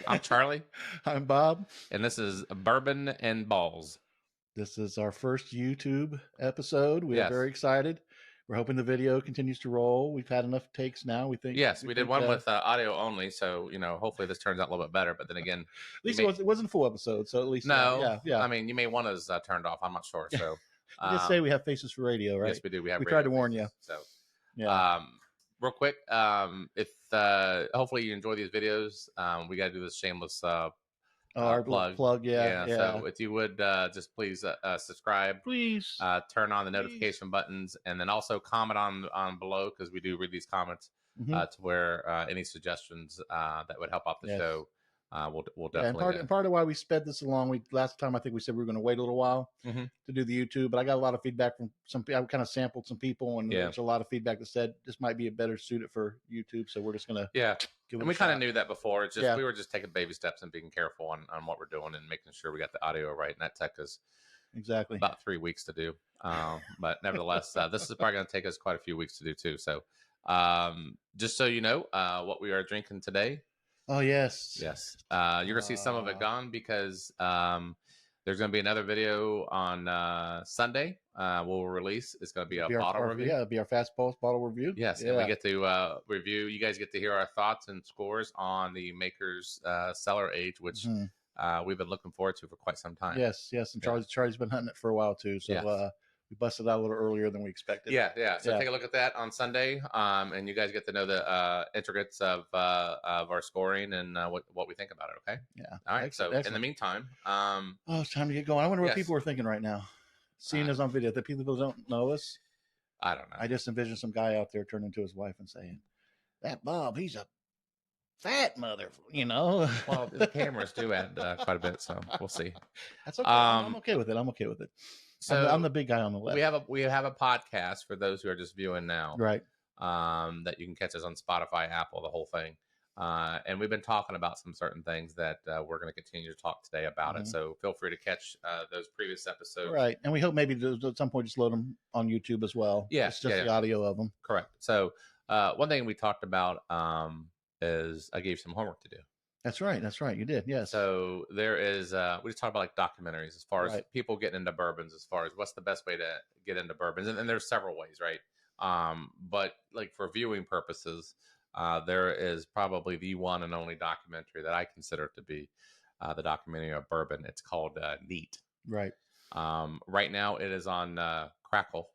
I'm Charlie, I'm Bob. and this is Bourbon and Balls. This is our first YouTube episode. We are Yes. very excited. We're hoping the video continues to roll. We've had enough takes now. We think. Yes, we did one with audio only, so hopefully this turns out a little bit better. But then again, at least it wasn't a full episode, so at least no, yeah. I mean, you may want us turned off. I'm not sure. So we did say we have faces for radio, right? Yes, we do. We tried to warn you. So yeah. Real quick, if hopefully you enjoy these videos, we got to do this shameless our plug, yeah. So if you would just please subscribe, please turn on the notification buttons, and then also comment on below, because we do read these comments to where any suggestions that would help out the show. We'll definitely. And part of why we sped this along, last time I think we said we were going to wait a little while to do the YouTube, but I got a lot of feedback from some people. I kind of sampled some people, and there's a lot of feedback that said this might be a better suited for YouTube. So we're just going to give it and we kind of knew that before. It's just we were just taking baby steps and being careful on what we're doing and making sure we got the audio right. And that took us exactly about 3 weeks to do. But nevertheless, this is probably going to take us quite a few weeks to do too. So just so you know what we are drinking today. Oh, yes. Yes. You're going to see some of it gone because there's going to be another video on Sunday we'll release. It's going to be a bottle review. Yeah, it'll be our Fast Pulse bottle review. Yes, and we get to review. You guys get to hear our thoughts and scores on the Maker's Cellar Age, which we've been looking forward to for quite some time. Yes. And Charlie's been hunting it for a while, too. So we busted out a little earlier than we expected. Yeah. So take a look at that on Sunday, and you guys get to know the intricacies of our scoring and what we think about it. Okay. Yeah. All right. Excellent. So in the meantime, it's time to get going. I wonder what people are thinking right now, seeing us on video. The people who don't know us, I don't know. I just envision some guy out there turning to his wife and saying, "That Bob, he's a fat mother," Well, the cameras do add quite a bit, so we'll see. That's okay. I'm okay with it. So I'm the big guy on the left. We have a podcast for those who are just viewing now, right? That you can catch us on Spotify, Apple, the whole thing. And we've been talking about some certain things that we're going to continue to talk today about it. So feel free to catch those previous episodes. Right, and we hope maybe at some point just load them on YouTube as well. Yeah, it's just the audio of them. Correct. So one thing we talked about is I gave some homework to do. That's right. You did. Yes. So there is, we just talked about like documentaries as far as people getting into bourbons, as far as what's the best way to get into bourbons. And there's several ways, right? But like for viewing purposes, there is probably the one and only documentary that I consider to be the documentary of bourbon. It's called Neat. Right. Right now it is on Crackle.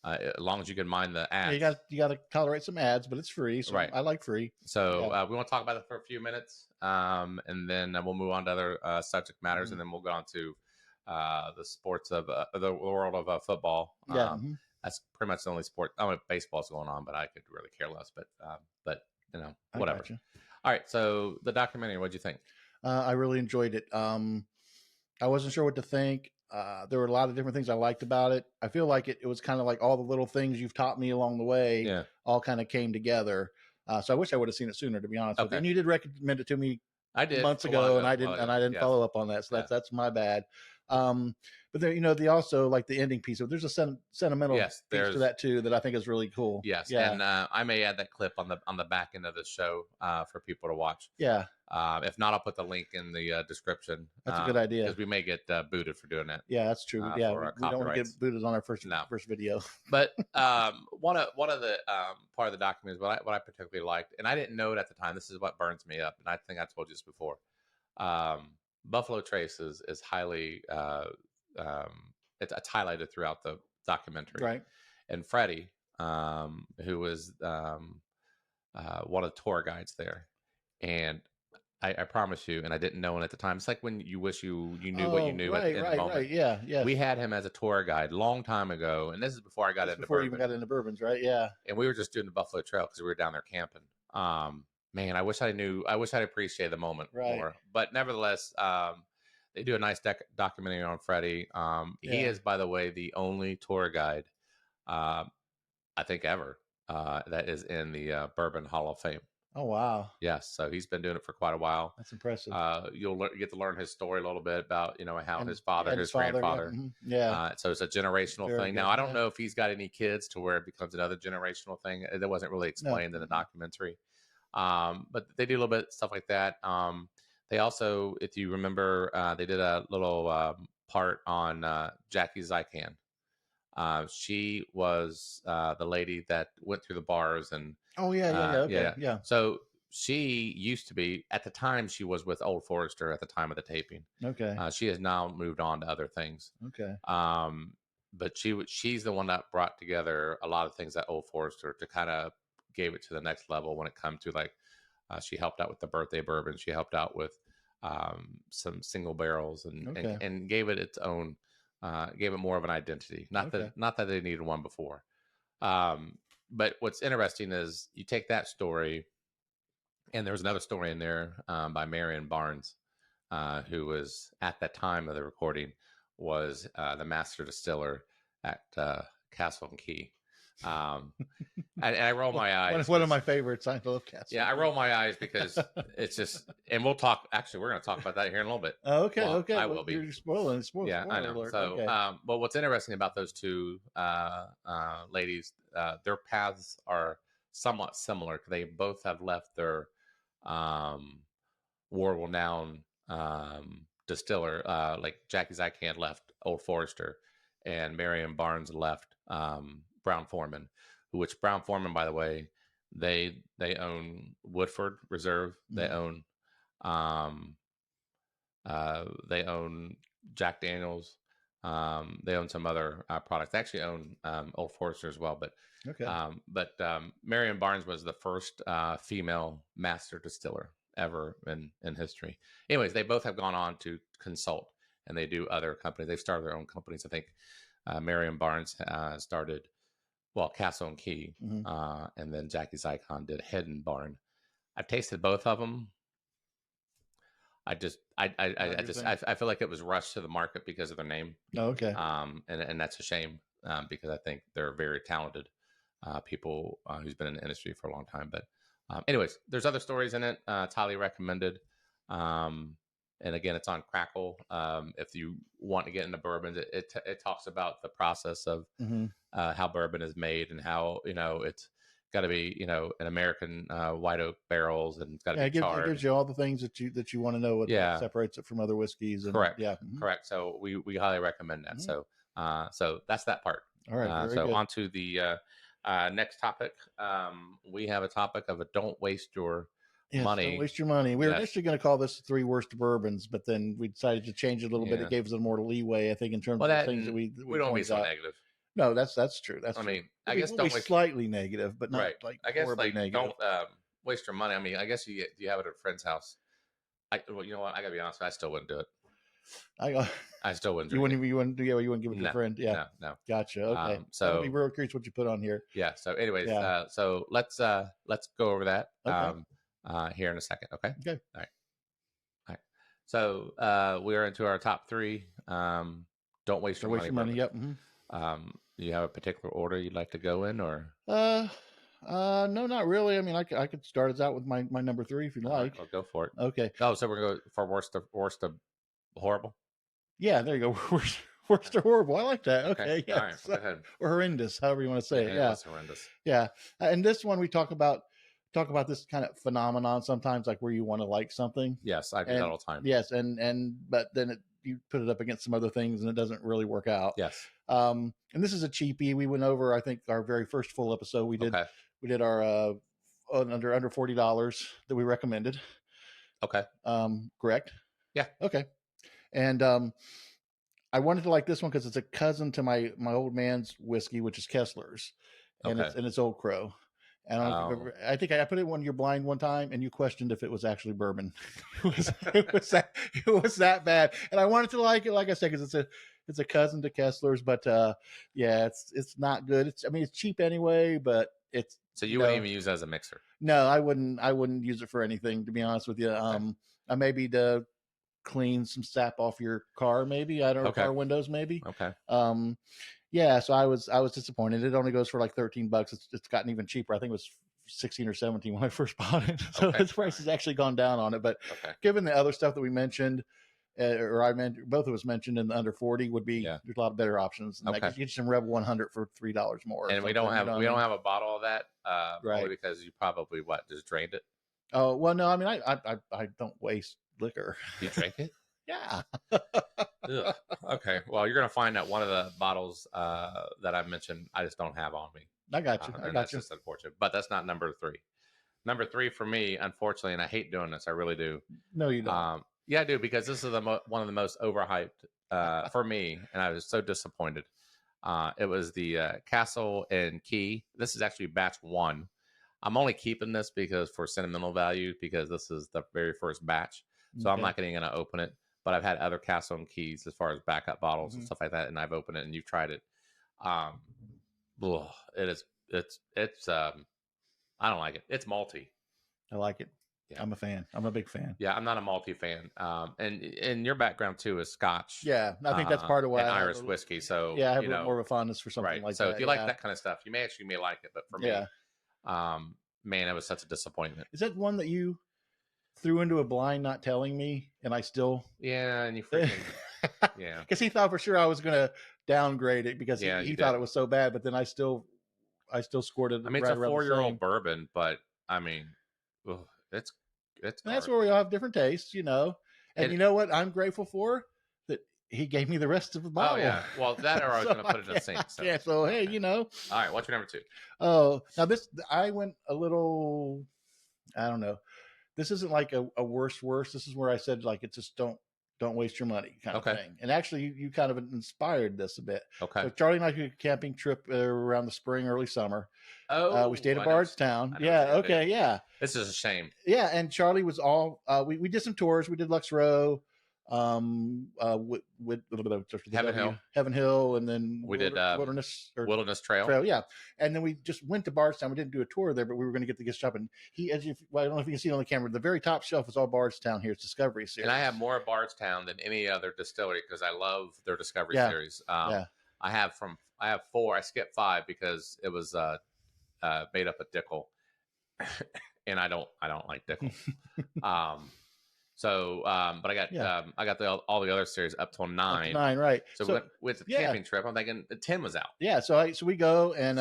As long as you can mind the ads. Yeah, you got to tolerate some ads, but it's free. So I like free. So we want to talk about it for a few minutes, and then we'll move on to other subject matters, and then we'll go on to the sports of the world of football. That's pretty much the only sport. I mean, baseball's going on, but I could really care less. But whatever. All right. So the documentary, what'd you think? I really enjoyed it. I wasn't sure what to think. There were a lot of different things I liked about it. I feel like it was kind of like all the little things you've taught me along the way all kind of came together. So I wish I would have seen it sooner, to be honest with you. And you did recommend it to me months ago, and I didn't follow up on that. So that's my bad. But there, they also like the ending piece. So there's a sentimental piece to that too that I think is really cool. Yes, and I may add that clip on the back end of the show for people to watch. Yeah. If not, I'll put the link in the description. That's a good idea, because we may get booted for doing that. Yeah, that's true. We don't want to get booted on our first video. But one of the part of the document is what I particularly liked, and I didn't know it at the time. This is what burns me up, and I think I told you this before. Buffalo Trace is highly it's highlighted throughout the documentary, right? And Freddie, who was one of the tour guides there, and I promise you, and I didn't know it at the time. It's like when you wish you knew what you knew in the moment. Right, yeah. We had him as a tour guide long time ago, and this is before I got into bourbon. Before you even got into bourbons, right? Yeah. And we were just doing the Buffalo Trail because we were down there camping. Man, I wish I'd appreciated the moment more. But nevertheless, they do a nice documentary on Freddie. He is, by the way, the only tour guide, I think, ever that is in the Bourbon Hall of Fame. Oh, wow. Yes. So he's been doing it for quite a while. That's impressive. You'll get to learn his story a little bit about, how his father, his grandfather. Yeah. So it's a generational thing. Now, I don't know if he's got any kids to where it becomes another generational thing. That wasn't really explained in the documentary. But they do a little bit of stuff like that. They also, if you remember, they did a little part on Jackie Zykan. She was the lady that went through the bars and okay, yeah. So she used to be, at the time, she was with Old Forester at the time of the taping. Okay. She has now moved on to other things. Okay. But she's the one that brought together a lot of things at Old Forester to kind of gave it to the next level when it comes to like she helped out with the birthday bourbon. She helped out with some single barrels and gave it its own, gave it more of an identity. Not that they needed one before. But what's interesting is you take that story, and there was another story in there by Marion Barnes, who was at that time of the recording was the master distiller at Castle and Key. And I roll my eyes. One of my favorites. I love Castle. Yeah, I roll my eyes because it's just, and we'll talk. Actually, we're going to talk about that here in a little bit. Okay, well, okay. I will be. You're spoiling. Yeah, I know. Alert. So, okay. But what's interesting about those two ladies, their paths are somewhat similar. They both have left their world-renowned distiller, like Jackie Zykan left Old Forester, and Marion Barnes left Brown-Forman, which Brown-Forman, by the way, they own Woodford Reserve. They own Jack Daniels. They own some other products. They actually own Old Forester as well. But Marion Barnes was the first female master distiller ever in history. Anyways, they both have gone on to consult, and they do other companies. They've started their own companies. I think Marion Barnes started, Castle and Key, and then Jackie Zykan did Head and Barn. I've tasted both of them. I feel like it was rushed to the market because of their name. Oh, okay. And that's a shame because I think they're very talented people who's been in the industry for a long time. But anyways, there's other stories in it. It's highly recommended. And again, it's on Crackle. If you want to get into bourbons, it talks about the process of how bourbon is made and how, it's got to be, an American white oak barrels, and it's got to be charred. It gives you all the things that you want to know what separates it from other whiskeys. And, correct. Yeah. Correct. So we highly recommend that. So that's that part. All right. So on to the next topic. We have a topic of don't waste your money. Don't waste your money. We were initially going to call this 3 worst bourbons, but then we decided to change it a little bit. It gave us a more leeway, I think, in terms of the things that we don't be so negative. No, that's true. I guess don't waste slightly negative, but not like horribly negative. Don't waste your money. I mean, I guess you have it at a friend's house. You know what? I gotta be honest. I still wouldn't do it. I still wouldn't. You wouldn't give it to a friend. Yeah. No. Gotcha. Okay. So I'd be real curious what you put on here. Yeah. So, anyways, so let's go over that here in a second. Okay. Okay. All right. So we are into our top 3. Don't waste your money. Yep. Do you have a particular order you'd like to go in, or? No, not really. I mean, I could start us out with my number 3 if you'd like. I'll go for it. Okay. Oh, so we're going to go for worst to horrible? Yeah, there you go. Worst to horrible. I like that. Okay. Yeah. All right. Go ahead. Or horrendous, however you want to say it. Yeah. It's horrendous. Yeah. And this one we talk about this kind of phenomenon sometimes, like where you want to like something. Yes, I do that all the time. Yes, but then you put it up against some other things and it doesn't really work out. Yes. And this is a cheapie. We went over, I think, our very first full episode. We did our under $40 that we recommended. Okay. Correct? Yeah. Okay. And I wanted to like this one because it's a cousin to my old man's whiskey, which is Kessler's, and it's Old Crow. And I think I put it on your blind one time, and you questioned if it was actually bourbon. it was that bad, and I wanted to like it, like I said, because it's a cousin to Kessler's, but it's not good. It's cheap anyway, but it's so you wouldn't even use it as a mixer. No, I wouldn't use it for anything, to be honest with you. I maybe to clean some sap off your car, maybe I don't know, car windows, maybe. Okay. Yeah, so I was disappointed. It only goes for like $13. It's gotten even cheaper. I think it was 16 or 17 when I first bought it. So its price has actually gone down on it. But given the other stuff that we mentioned, or I mentioned, both of us mentioned in the under 40 would be there's a lot of better options. And you get some Rebel 100 for $3 more. And we don't have a bottle of that, right? Because you probably just drained it. Oh, well, no, I mean, I don't waste liquor. You drink it? Yeah. Okay. Well, you're gonna find that one of the bottles that I mentioned, I just don't have on me. I got you. And that's just unfortunate. But that's not number 3. Number 3 for me, unfortunately, and I hate doing this, I really do. No, you don't. Yeah, I do, because this is one of the most overhyped for me, and I was so disappointed. It was the Castle and Key. This is actually batch 1. I'm only keeping this because for sentimental value, because this is the very first batch. So I'm not going to open it. But I've had other Castle and Keys as far as backup bottles and stuff like that, and I've opened it, and you've tried it. It's I don't like it. It's malty. I like it. Yeah. I'm a fan. I'm a big fan. Yeah, I'm not a malty fan. And your background too is Scotch. Yeah, I think that's part of why. And Irish whiskey. So yeah, I have more of a fondness for something like that. So if you like that kind of stuff, you may like it. But for me, man, it was such a disappointment. Is that one that you threw into a blind, not telling me, and I still? Yeah, and you freaking yeah, because he thought for sure I was going to downgrade it because he thought it was so bad, but then I still scored it. I mean, it's a 4-year-old bourbon, but I mean, it's. That's where we all have different tastes, And you know what I'm grateful for? That he gave me the rest of the bottle. Oh yeah, well that or I was going to put it in the sink. So. Yeah, so hey, All right, what's your number 2? Oh, now I went a little. I don't know. This isn't like a worse. This is where I said like it's just don't waste your money kind of thing. And actually, you kind of inspired this a bit. Okay. So Charlie and I took a camping trip around the spring, early summer. Oh, we stayed at Bardstown. Yeah. Okay. Yeah. This is a shame. Yeah, and Charlie was all. We did some tours. We did Lux Row, with Heaven Hill, and then we did Wilderness Trail. Yeah, and then we just went to Bardstown. We didn't do a tour there, but we were going to get the gift shop. And I don't know if you can see it on the camera. The very top shelf is all Bardstown here. It's Discovery series, and I have more Bardstown than any other distillery because I love their Discovery series. I have 4. I skipped 5 because it was made up of Dickel, and I don't like Dickel. But I got all the other series up till 9. Up to 9, right? So with the camping trip, I'm thinking 10 was out. Yeah, so we go and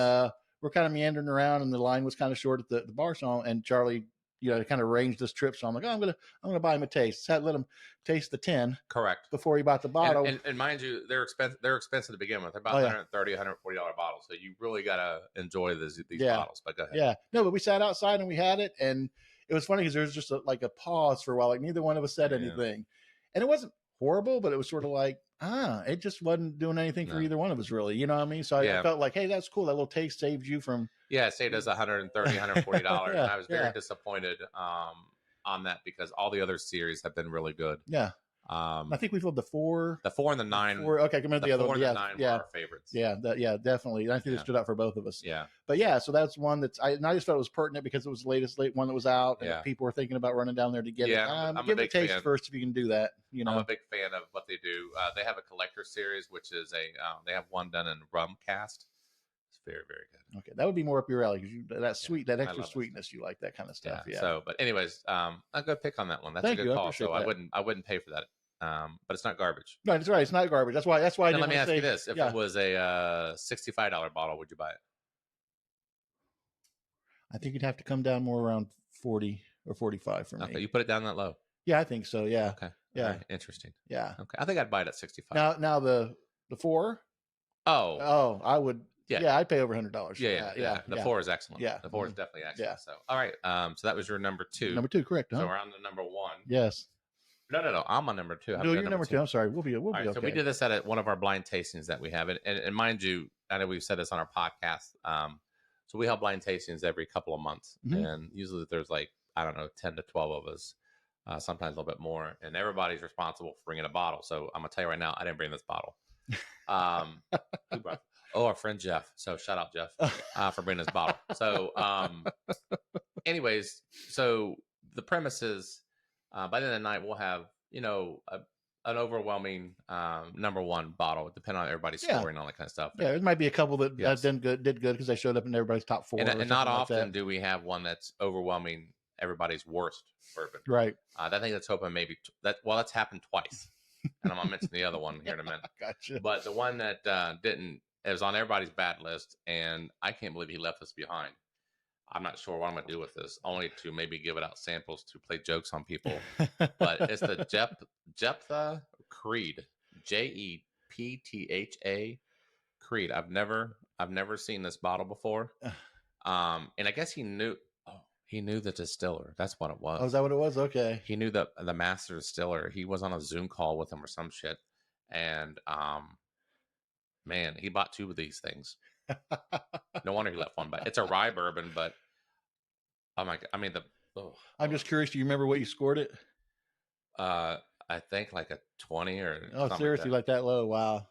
we're kind of meandering around, and the line was kind of short at the bar song, and Charlie, kind of arranged this trip. So I'm like, I'm gonna buy him a taste. So I let him taste the 10. Correct. Before he bought the bottle. And mind you, they're expensive to begin with. They're about $130, $140 bottles. So you really gotta enjoy these bottles. But go ahead. Yeah. No, but we sat outside and we had it, and it was funny because there was just a pause for a while. Like neither one of us said anything, and it wasn't horrible, but it was sort of like, it just wasn't doing anything for either one of us really. You know what I mean? So I felt like, hey, that's cool. That little taste saved you from. Yeah, it saved us $130, $140. And I was very disappointed on that because all the other series have been really good. Yeah. I think we filled the 4. The 4 and the 9. Okay, I remember the other one. The 9 were our favorites. Yeah, definitely. I think it stood out for both of us. Yeah. But yeah, so that's one I just felt it was pertinent because it was the latest one that was out, and people were thinking about running down there to get it. I'm give it a taste first if you can do that. I'm a big fan of what they do. They have a collector series, which is they have one done in rum cast. It's very, very good. Okay, that would be more up your alley because that extra sweetness, you like that kind of stuff. Yeah. So, but anyways, a good pick on that one. That's a good call. So I wouldn't pay for that. But it's not garbage. Right, that's right. It's not garbage. That's why. I let me ask you this: if it was a $65 bottle, would you buy it? I think you'd have to come down more around 40 or 45 for me. Okay, you put it down that low. Yeah, I think so. Yeah. Okay. Yeah. Right. Interesting. Yeah. Okay, I think I'd buy it at 65. Now the 4. Oh, I would. Yeah, I'd pay over $100. Yeah. The 4 is excellent. Yeah, the 4 is definitely excellent. Yeah. So, all right. So that was your number 2. Number 2, correct? Huh? So we're on the number 1. Yes. No. I'm on number 2. No, you're number 2. I'm sorry. We'll be okay. So we did this at one of our blind tastings that we have, and mind you, I know we've said this on our podcast. So we have blind tastings every couple of months, and usually there's 10 to 12 of us, sometimes a little bit more, and everybody's responsible for bringing a bottle. So I'm gonna tell you right now, I didn't bring this bottle. Our friend Jeff. So shout out Jeff for bringing this bottle. So, anyways, so the premise is. By the end of the night, we'll have, an overwhelming number 1 bottle, depending on everybody's scoring and all that kind of stuff. Yeah, it might be a couple that did good because they showed up in everybody's top 4. And not often do we have one that's overwhelming everybody's worst bourbon. Right. I think that's hoping maybe that's happened twice. And I'm going to mention the other one here in a minute. Gotcha. But the one that didn't, it was on everybody's bad list, and I can't believe he left us behind. I'm not sure what I'm going to do with this, only to maybe give it out samples to play jokes on people. But it's the Jephthah Creed, Jeptha Creed. I've never seen this bottle before. And I guess he knew the distiller. That's what it was. Oh, is that what it was? Okay. He knew the master distiller. He was on a Zoom call with him or some shit. And man, he bought 2 of these things. No wonder he left one. But it's a rye bourbon. But oh my god! I mean I'm just curious. Do you remember what you scored it? I think like a 20 or. Oh, seriously, like that low? Wow.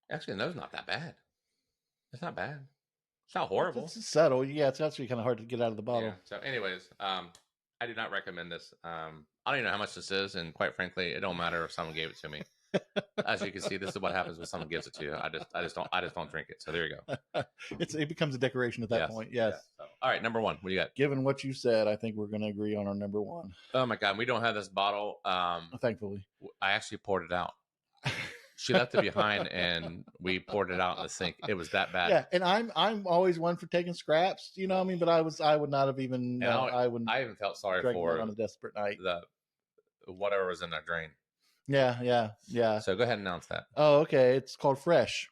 Actually, no, it's not that bad. It's not bad. It's not horrible. It's subtle. Yeah, it's actually kind of hard to get out of the bottle. Yeah. So, anyways, I do not recommend this. I don't even know how much this is, and quite frankly, it don't matter if someone gave it to me. As you can see, this is what happens when someone gives it to you. I just don't drink it. So there you go. It becomes a decoration at that point. Yes. Yeah. So, all right, number 1. What do you got? Given what you said, I think we're going to agree on our number 1. Oh my god, we don't have this bottle. Thankfully, I actually poured it out. She left it behind, and we poured it out in the sink. It was that bad. Yeah, and I'm always one for taking scraps. You know what I mean? But I would not have even. I even felt sorry for on a desperate night. The whatever was in that drain. Yeah. So go ahead and announce that. Oh, okay. It's called Fresh.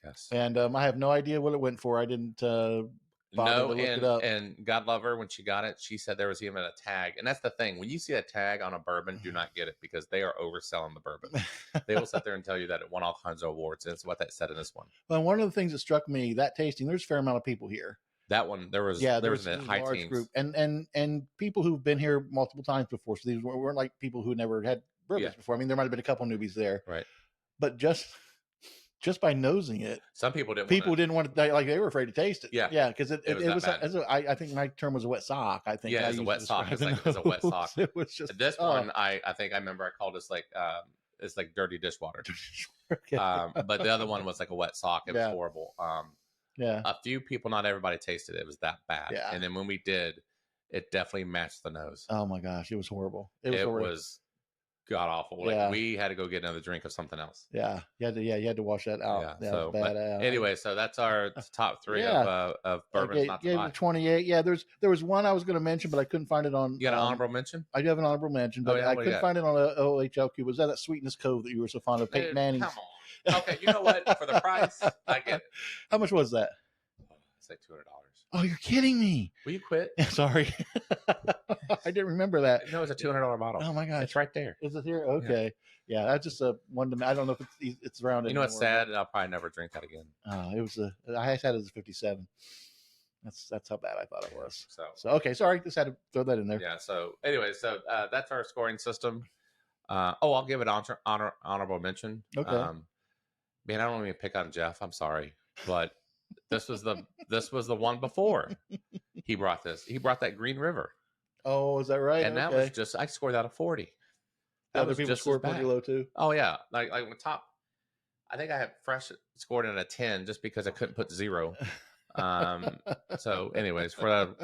Yes. And I have no idea what it went for. I didn't. No, and God love her, when she got it, she said there was even a tag. And that's the thing. When you see a tag on a bourbon, do not get it, because they are overselling the bourbon. They will sit there and tell you that it won all kinds of awards. And it's what that said in this one. Well, one of the things that struck me, that tasting, there's a fair amount of people here. That one, there was a high large teens. Group. And people who've been here multiple times before. So these weren't like people who never had bourbons before. I mean, there might have been a couple newbies there. Right. But just by nosing it, some people didn't want to, like, they were afraid to taste it. Yeah, because it was I think my term was a wet sock. I think it was a wet sock. It's like a wet sock. It was just this one. I think I remember I called this like it's like dirty dishwater. Okay. But the other one was like a wet sock. It was horrible. A few people, not everybody tasted it. It was that bad. Yeah. And then when we did, it definitely matched the nose. Oh my gosh, it was horrible. It was god awful. Like, we had to go get another drink of something else. Yeah, you had to wash that out. Yeah, so anyway, so that's our top 3 of bourbons. Not to buy. 28. Yeah, there was one I was going to mention, but I couldn't find it on. You got an honorable mention? I do have an honorable mention, but I couldn't find it on a OHLQ. Was that Sweetness Cove that you were so fond of? Peyton Manning's. Come on. Okay, you know what? For the price, I get it. How much was that? It's like $200. Oh, you're kidding me. Will you quit? Sorry. I didn't remember that. No, it's a $200 bottle. Oh my gosh. It's right there. Is it here? Okay. Yeah, that's just a one to me. I don't know if it's around. You know what's sad? I'll probably never drink that again. It was I had it as a 57. That's how bad I thought it was. So okay, sorry, just had to throw that in there. Yeah. So anyway, that's our scoring system. I'll give it honorable mention. Okay. Man, I don't even pick on Jeff. I'm sorry, but this was the one before he brought this. He brought that Green River. Oh, is that right? And that was just, I scored that a 40. Other people scored pretty low too. Oh yeah, like the top. I think I had Fresh scored in a 10 just because I couldn't put 0. So, anyways, for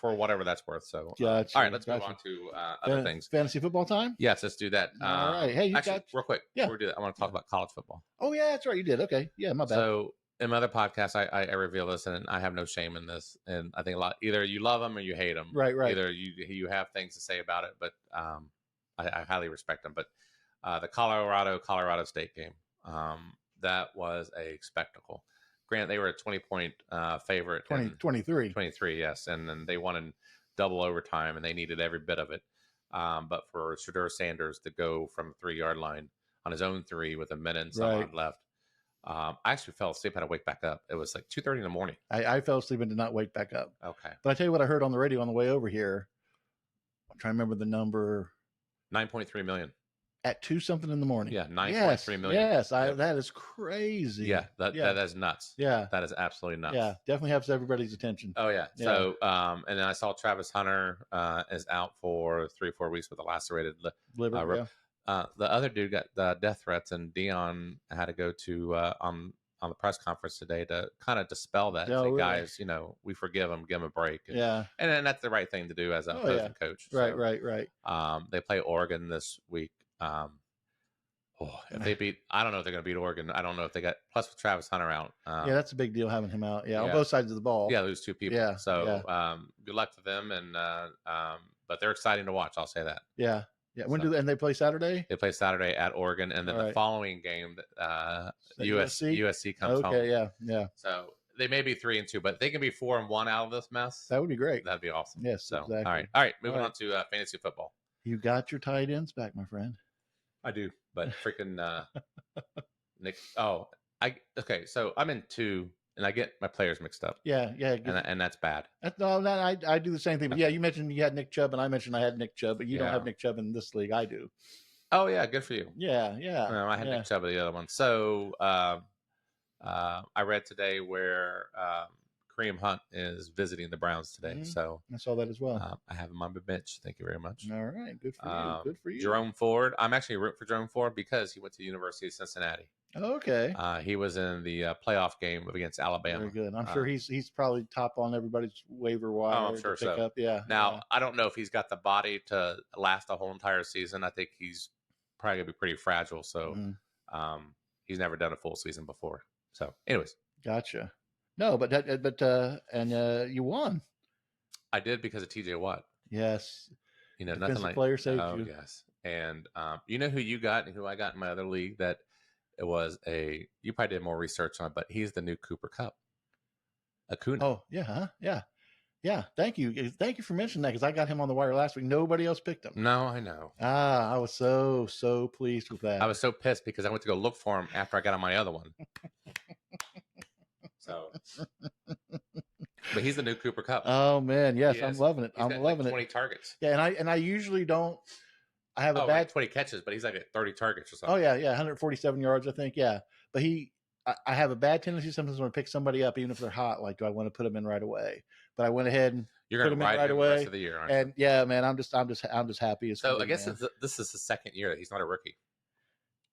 whatever that's worth. So, all right, let's move on to other things. Fantasy football time. Yes, let's do that. All right. Hey, real quick. Yeah, before we do that, I want to talk about college football. Oh yeah, that's right. You did. Okay. Yeah, my bad. So, in my other podcast, I reveal this, and I have no shame in this. And I think a lot, either you love them or you hate them. Right. Either you have things to say about it, but I highly respect them. But the Colorado State game, that was a spectacle. Granted, they were a 20-point favorite. 23, yes. And then they won in double overtime, and they needed every bit of it. But for Shedeur Sanders to go from the 3-yard line on his own 3 with a minute and some odd left, I actually fell asleep. I had to wake back up. It was like 2:30 in the morning. I fell asleep and did not wake back up. Okay. But I tell you what I heard on the radio on the way over here. I'm trying to remember the number. 9.3 million. At 2 something in the morning. Yeah, 9.3 million. Yes, that is crazy. Yeah, that is nuts. Yeah. That is absolutely nuts. Yeah, definitely has everybody's attention. Oh, yeah. So, and then I saw Travis Hunter is out for 3-4 weeks with a lacerated liver. The other dude got death threats, and Dion had to go to on the press conference today to kind of dispel that. Say, guys, we forgive him, give him a break. And, and then that's the right thing to do as a opposing coach. Right. They play Oregon this week. Oh, if they beat, I don't know if they're going to beat Oregon. I don't know if they got, plus with Travis Hunter out. Yeah, that's a big deal having him out. Yeah, on both sides of the ball. Yeah, lose two people. Yeah. So good luck to them. And but they're exciting to watch. I'll say that. Yeah. Yeah. When do they play Saturday? They play Saturday at Oregon, and then the following game, USC comes home. Okay. Yeah. Yeah. So they may be 3-2, but they can be 4-1 out of this mess. That would be great. That'd be awesome. Yes. So exactly. all right. Moving on to fantasy football. You got your tight ends back, my friend. I do, but freaking Nick. Oh, okay. So I'm in 2, and I get my players mixed up. Yeah. And that's bad. I do the same thing. But yeah, you mentioned you had Nick Chubb, and I mentioned I had Nick Chubb, but you don't have Nick Chubb in this league. I do. Oh yeah, good for you. Yeah. No, I had Nick Chubb in the other one. So I read today where Kareem Hunt is visiting the Browns today. So I saw that as well. I have him on my bench. Thank you very much. All right, good for you. Good for you. Jerome Ford. I'm actually rooting for Jerome Ford because he went to the University of Cincinnati. Okay. He was in the playoff game against Alabama. Very good. I'm sure he's probably top on everybody's waiver wire. Oh, I'm sure so. Up. Yeah. Now I don't know if he's got the body to last a whole entire season. I think he's probably gonna be pretty fragile. So he's never done a full season before. So, anyways. Gotcha. No, but you won. I did because of TJ Watt. Yes. Nothing like player saved you. Yes. And you know who you got and who I got in my other league that it was you probably did more research on, but he's the new Cooper Kupp. Acuna. Oh, yeah, huh? Yeah. Yeah. Thank you. Thank you for mentioning that because I got him on the wire last week. Nobody else picked him. No, I know. I was so pleased with that. I was so pissed because I went to go look for him after I got on my other one. So, but he's the new Cooper Kupp. Oh man, yes, I'm loving it. I'm loving it. 20 targets. Yeah, and I usually don't. I have a bad 20 catches, but he's like at 30 targets or something. Oh yeah, 147 yards, I think. Yeah, but I have a bad tendency sometimes when I pick somebody up, even if they're hot. Like, do I want to put them in right away? But I went ahead and you're going to ride right away the rest of the year, aren't you? And yeah, man, I'm just happy. So I guess this is the second year that he's not a rookie.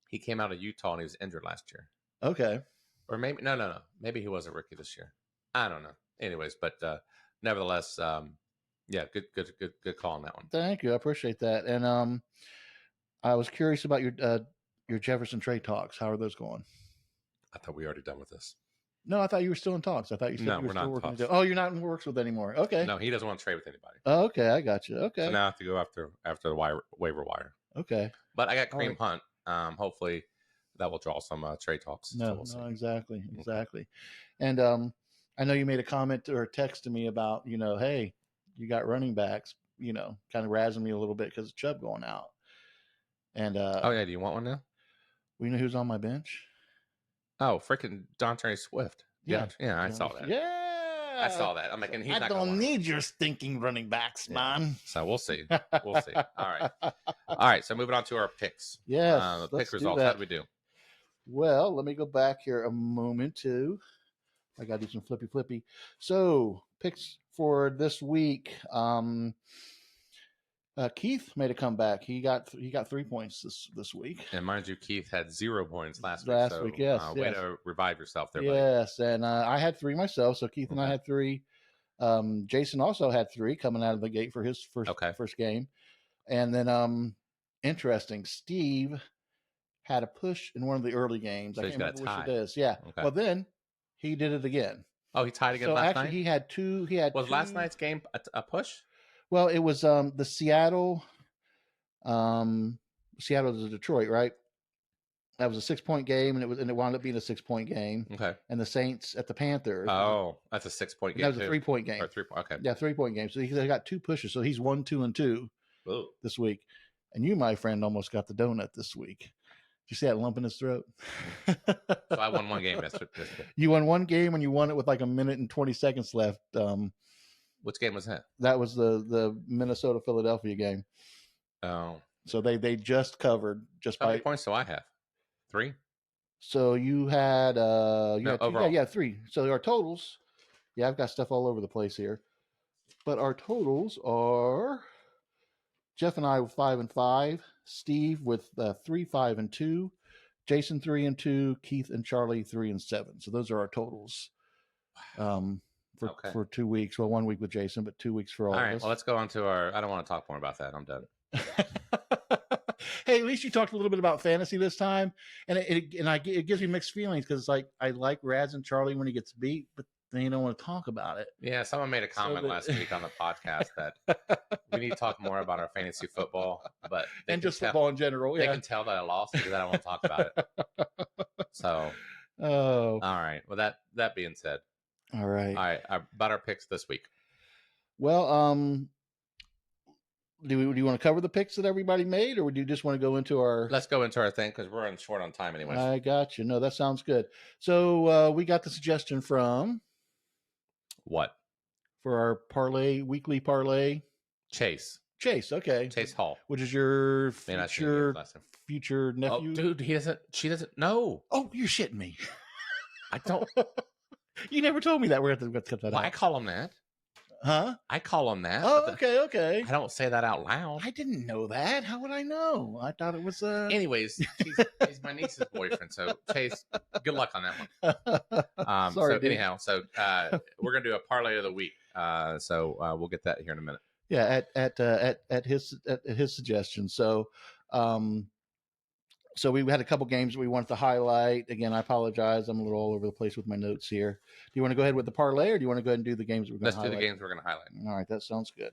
He came out of Utah and he was injured last year. Okay. Or maybe no. Maybe he was a rookie this year. I don't know. Anyways, but nevertheless, good call on that one. Thank you. I appreciate that. And I was curious about your Jefferson trade talks. How are those going? I thought we were already done with this. No, I thought you were still in talks. I thought you said you were still working. Oh, you're not in works with anymore. Okay. No, he doesn't want to trade with anybody. Oh, okay, I got you. Okay. So now I have to go after the waiver wire. Okay. But I got Kareem Hunt. Hopefully that will draw some trade talks. No, exactly. And I know you made a comment or a text to me about, hey, you got running backs, kind of razzing me a little bit because of Chubb going out. And do you want one now? Well, you know who's on my bench? Oh, freaking D'Andre Swift. Yeah, I saw that. Yeah, I saw that. I'm like, and he's I don't need your stinking running backs, man. So we'll see. All right. So moving on to our picks. Yes, the pick results. How do we do? Well, let me go back here a moment too. I got to do some flippy. So picks for this week. Keith made a comeback. He got 3 points this week. And mind you, Keith had 0 points last week. Yes. Way to revive yourself there, buddy. Yes, and I had 3 myself. So Keith and I had 3. Jason also had 3 coming out of the gate for his first game. And then interesting, Steve had a push in one of the early games. So I can't remember which it is. Yeah. Okay. Well, then he did it again. Oh, he tied again last night? He had 2. Was last night's game a push? Well, it was the Seattle to Detroit, right? That was a 6-point game, and it wound up being a 6-point game. Okay. And the Saints at the Panthers. Oh, that's a 6-point game. That was a 3-point game. Or 3 point. Okay. Yeah, 3-point game. So he got 2 pushes. So he's 1, 2, and 2 this week. And you, my friend, almost got the donut this week. Did you see that lump in his throat? So I won 1 game. You won 1 game, and you won it with like a minute and 20 seconds left. Which game was that? That was the Minnesota-Philadelphia game. Oh. So they just covered How many points do I have? 3? So you had overall. 3. So our totals, I've got stuff all over the place here. But our totals are Jeff and I with 5 and 5, Steve with 3, 5 and 2, Jason 3 and 2, Keith and Charlie 3 and 7. So those are our totals. For 2 weeks. Well, 1 week with Jason, but 2 weeks for all of us. Well, let's go on to I don't want to talk more about that. I'm done. hey, at least you talked a little bit about fantasy this time, and it gives me mixed feelings because like I like Rads and Charlie when he gets beat, but then you don't want to talk about it. Yeah, someone made a comment last week on the podcast that we need to talk more about our fantasy football, but and just football in general. They can tell that I lost because I don't want to talk about it. So, all right. Well, that being said, all right, about our picks this week. Well, do you want to cover the picks that everybody made, or do you just want to go into our? Let's go into our thing because we're running short on time anyway. I got you. No, that sounds good. So we got the suggestion from what for our weekly parlay? Chase. Okay. Chase Hall, which is your future nephew. Oh, dude, she doesn't know. Oh, you're shitting me. I don't. You never told me that. We're going to cut that out. I call him that. Huh? I call him that. Oh, okay. I don't say that out loud. I didn't know that. How would I know? I thought it was Anyways, he's my niece's boyfriend. So Chase, good luck on that one. Sorry, so anyhow, we're gonna do a parlay of the week. So we'll get that here in a minute. Yeah, at his suggestion. So so we had a couple games that we wanted to highlight. Again, I apologize. I'm a little all over the place with my notes here. Do you want to go ahead with the parlay, or do you want to go ahead and do the games we're going to highlight? Let's do the games we're going to highlight. All right, that sounds good.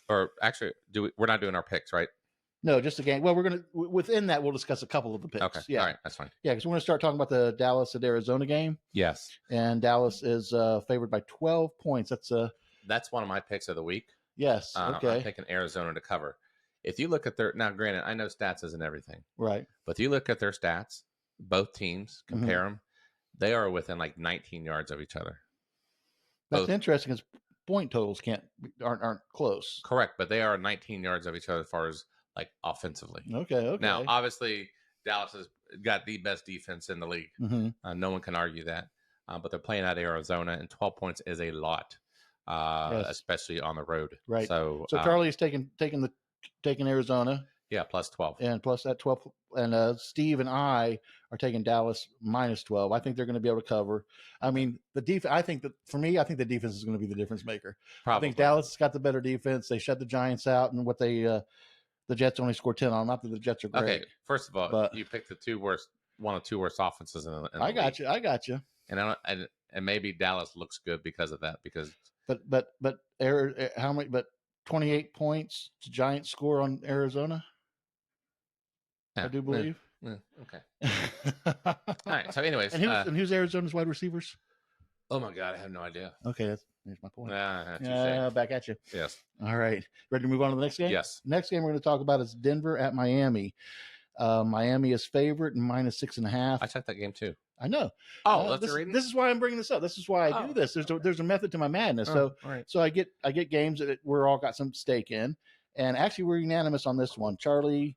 Or actually, we're not doing our picks, right? No, just a game. Well, within that, we'll discuss a couple of the picks. Okay, yeah, all right, that's fine. Yeah, because we're going to start talking about the Dallas at Arizona game. Yes, and Dallas is favored by 12 points. That's one of my picks of the week. Yes, okay. I'm picking Arizona to cover. If you look at now, granted, I know stats isn't everything, right? But if you look at their stats, both teams, compare them, they are within like 19 yards of each other. That's interesting because point totals aren't close. Correct, but they are 19 yards of each other as far as like offensively. Okay. Now, obviously, Dallas has got the best defense in the league. No one can argue that. But they're playing at Arizona, and 12 points is a lot, especially on the road. Right. So Charlie is taking Arizona. Yeah, plus 12. And plus that 12. And Steve and I are taking Dallas minus 12. I think they're going to be able to cover. I mean, the defense, I think the defense is going to be the difference maker. Probably. I think Dallas has got the better defense. They shut the Giants out, and the Jets only scored 10 on them. Not that the Jets are great. Okay, first of all, you picked one of two worst offenses in the league. I got you. And maybe Dallas looks good because of that. But how many? But 28 points the Giants score on Arizona. Yeah, I do believe. Yeah, okay. All right. So, anyways, and who's Arizona's wide receivers? Oh my God, I have no idea. Okay, that's my point. Back at you. Yes. All right. Ready to move on to the next game? Yes. Next game we're going to talk about is Denver at Miami. Miami is favorite and minus 6.5. I checked that game too. I know. Oh, this is why I'm bringing this up. This is why I do this. There's a method to my madness. So I get games that we're all got some stake in, and actually we're unanimous on this one. Charlie,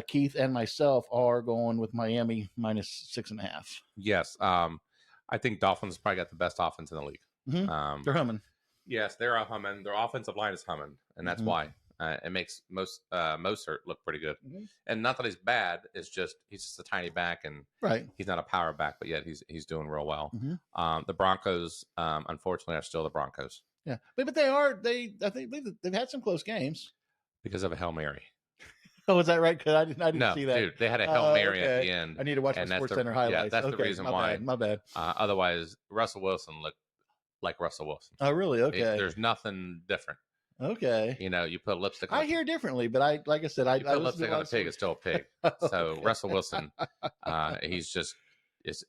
Keith, and myself are going with Miami minus 6.5. Yes. I think Dolphins probably got the best offense in the league. Mm-hmm. They're humming. Yes, they're humming. Their offensive line is humming, and that's why it makes Mostert look pretty good. Mm-hmm. And not that he's bad; he's just a tiny back, and he's not a power back, but yet he's doing real well. Mm-hmm. The Broncos, unfortunately, are still the Broncos. Yeah, but I think they've had some close games because of a Hail Mary. Oh, is that right? Because I didn't see that. Dude, they had a Hail Mary at the end. I need to watch the Sports Center highlights. Yeah, that's the reason why. My bad. Otherwise, Russell Wilson looked like Russell Wilson. Oh, really? Okay. There's nothing different. Okay. You put lipstick on I hear differently, but I put lipstick on a pig, it's still a pig. So Russell Wilson,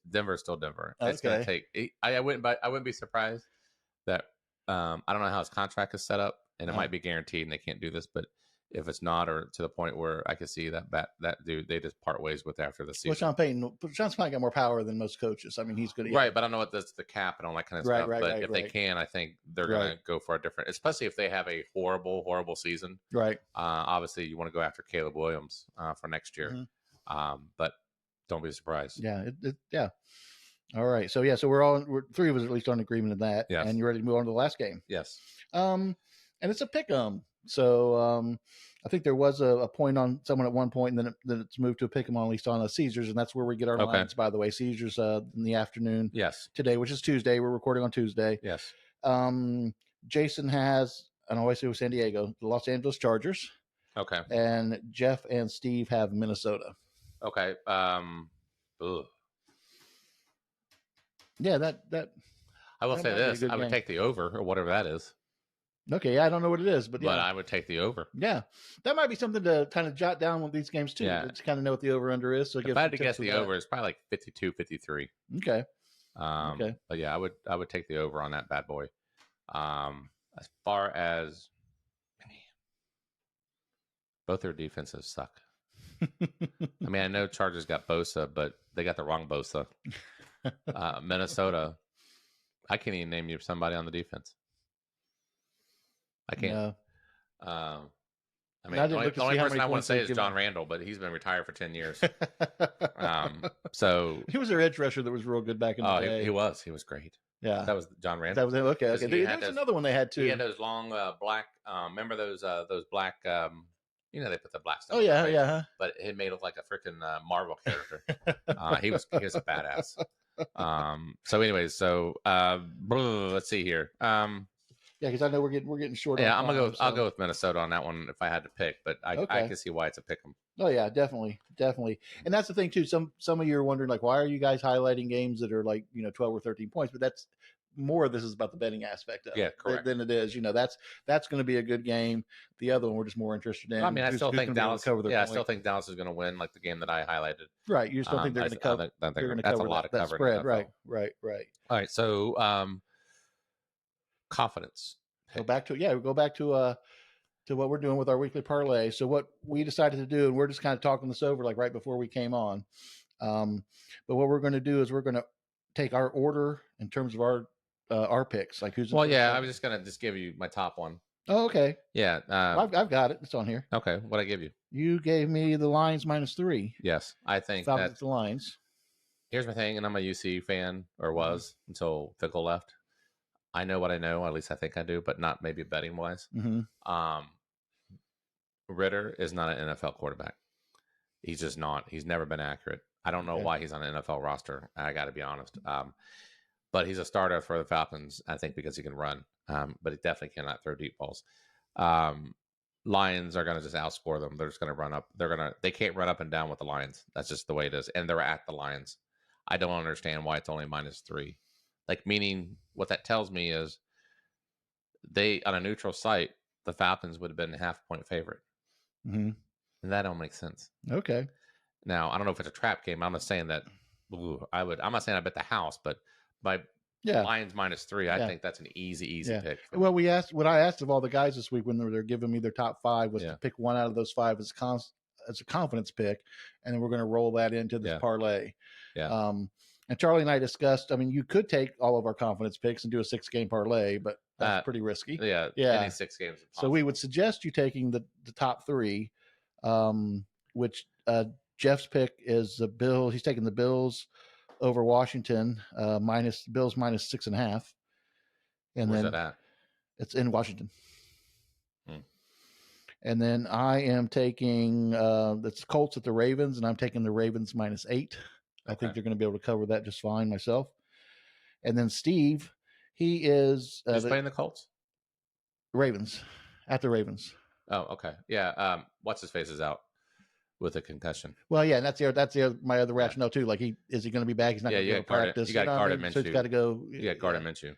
Denver's still Denver. It's going to take. I wouldn't be surprised that I don't know how his contract is set up, and it might be guaranteed, and they can't do this, but. If it's not, or to the point where I can see that dude, they just part ways with after the season. Well, Sean's Payton got more power than most coaches. I mean, he's good. Right, but I don't know what that's the cap and all that kind of stuff. But if they can, I think they're going to go for a different, especially if they have a horrible, horrible season. Right. Obviously, you want to go after Caleb Williams for next year. Mm-hmm. But don't be surprised. Yeah. Yeah. All right. So we're three of us at least on agreement of that. Yes. And you're ready to move on to the last game. Yes. And it's a pick 'em. So I think there was a point on someone at one point, and then it's moved to a pick 'em on, at least on Caesars, and that's where we get our lines. By the way, Caesars in the afternoon. Yes. Today, which is Tuesday, we're recording on Tuesday. Yes. Jason has, and I always say with San Diego, the Los Angeles Chargers. Okay. And Jeff and Steve have Minnesota. Okay. Ugh. Yeah, that I will say this: I would take the over or whatever that is. Okay, I don't know what it is, but yeah. But I would take the over. Yeah, that might be something to kind of jot down with these games too. Yeah. To kind of know what the over/under is. So if I had to guess the over, it's probably like 52, 53. Okay. Okay. But yeah, I would take the over on that bad boy. As far as both their defenses suck. I mean, I know Chargers got Bosa, but they got the wrong Bosa. Minnesota, I can't even name you somebody on the defense. I can't. No. I mean, the only person I want to say is John Randall, but he's been retired for 10 years. So he was their edge rusher that was real good back in the day. He was great. Yeah, that was John Randall. That was okay. There was another one they had too. He had those long black. Remember those black. They put the black stuff. Oh yeah, yeah. But it made it look like a freaking Marvel character. He was a badass. So anyways, let's see here. Yeah, because I know we're getting short. Yeah, I'll go with Minnesota on that one if I had to pick, but I can see why it's a pick 'em. Oh yeah, definitely. And that's the thing too. Some of you are wondering like, why are you guys highlighting games that are like 12 or 13 points? But that's more of this is about the betting aspect of it than it is. That's going to be a good game. The other one we're just more interested in. I mean, I still think Dallas. I still think Dallas is going to win, like the game that I highlighted. Right. You still think they're going to cover? That's a lot of cover. Spread. Right. All right. So, confidence. Go back to what we're doing with our weekly parlay. So what we decided to do, and we're just kind of talking this over like right before we came on. But what we're going to do is we're going to take our order in terms of our picks, like who's. Well, yeah, I was just going to give you my top one. Oh, okay. Yeah, I've got it. It's on here. Okay, what I give you? You gave me the Lions -3. Yes, I think that's the Lions. Here's my thing, and I'm a UC fan, or was until Fickle left. I know what I know, at least I think I do, but not maybe betting wise. Mm-hmm. Ritter is not an NFL quarterback. He's just not. He's never been accurate. I don't know why he's on an NFL roster. I got to be honest. But he's a starter for the Falcons, I think, because he can run. But he definitely cannot throw deep balls. Lions are going to just outscore them. They're just going to run up. They can't run up and down with the Lions. That's just the way it is. And they're at the Lions. I don't understand why it's only -3. Like, meaning what that tells me is they, on a neutral site, the Falcons would have been a half-point favorite. Mm-hmm. And that don't make sense. Okay. Now, I don't know if it's a trap game. I'm not saying that I'm not saying I bet the house, but my Lions -3, I think that's an easy pick. Well, what I asked of all the guys this week when they're giving me their top 5 was to pick one out of those 5 as a confidence pick, and then we're going to roll that into this parlay. Yeah. And Charlie and I discussed, I mean, you could take all of our confidence picks and do a 6-game parlay, but that's pretty risky. Yeah. Any 6 games. So we would suggest you taking the top 3, which Jeff's pick is the Bills. He's taking the Bills over Washington, Bills -6.5. And where's that at? It's in Washington. And then I am taking that's Colts at the Ravens, and I'm taking the Ravens -8. I think they're going to be able to cover that just fine myself. And then Steve, he is playing the Colts. Ravens at the Ravens. Oh, okay. Yeah. What's his face is out with a concussion. Well, yeah, and that's my other rationale too. Like, is he going to be back? He's not going to practice. You got Gardner Minshew. So he's got to go. You got Gardner Minshew,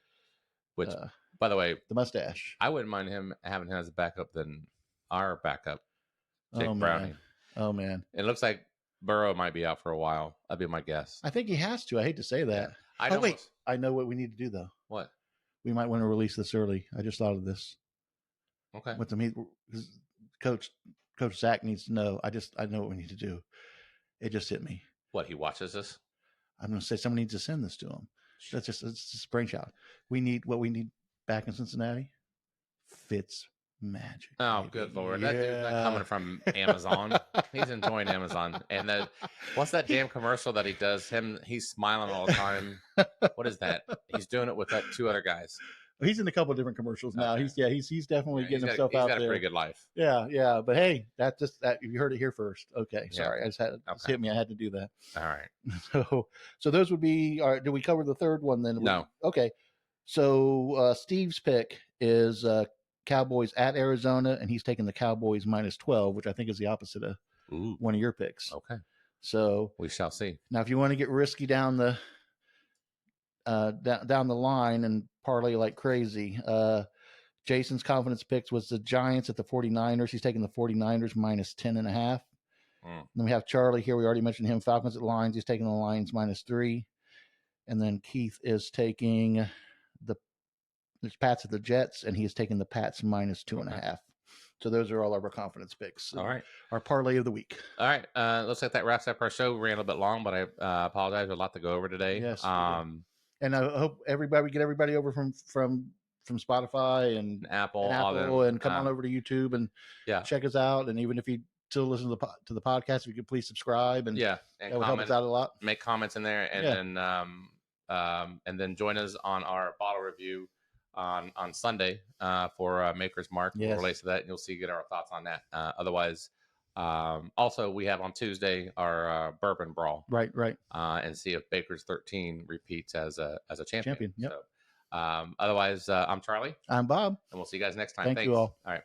which, by the way, the mustache. I wouldn't mind having him as a backup than our backup, Jake Browning. Oh man, it looks like Burrow might be out for a while. That'd be my guess. I think he has to. I hate to say that. Wait. I know what we need to do though. What? We might want to release this early. I just thought of this. Okay. With the Coach Zach needs to know. I know what we need to do. It just hit me. What, he watches this? I'm going to say someone needs to send this to him. It's just a brainchild. We need back in Cincinnati. Fitz Magic. Oh, baby. Good Lord. That dude's not coming from Amazon. He's enjoying Amazon. And what's that damn commercial that he does? He's smiling all the time. What is that? He's doing it with 2 other guys. He's in a couple of different commercials now. Okay. He's definitely getting himself out there. He's got a pretty good life. Yeah. But hey, that you heard it here first. Okay, sorry, I just had it hit me. I had to do that. All right. So those would be. All right, do we cover the third one then? No. Okay. So Steve's pick is Cowboys at Arizona, and he's taking the Cowboys -12, which I think is the opposite of one of your picks. Okay. So we shall see. Now, if you want to get risky down the down the line and parlay like crazy, Jason's confidence picks was the Giants at the 49ers. He's taking the 49ers -10.5. Then we have Charlie here. We already mentioned him. Falcons at Lions. He's taking the Lions -3. And then Keith is taking the Pats at the Jets, and he is taking the Pats -2.5. So those are all of our confidence picks. All right. Our parlay of the week. All right. Looks like that wraps up our show. We ran a little bit long, but I apologize. There's a lot to go over today. Yes. And I hope we get everybody over from Spotify and Apple and come on over to YouTube and check us out. And even if you still listen to the podcast, if you could please subscribe and and that would help us out a lot. Make comments in there, and then join us on our bottle review on Sunday for Maker's Mark. Yes. We'll relate to that, and you'll get our thoughts on that. Otherwise, also we have on Tuesday our Bourbon Brawl. Right. And see if Baker's 13 repeats as a champion. Yep. So, otherwise, I'm Charlie. I'm Bob. And we'll see you guys next time. Thanks. You all. All right.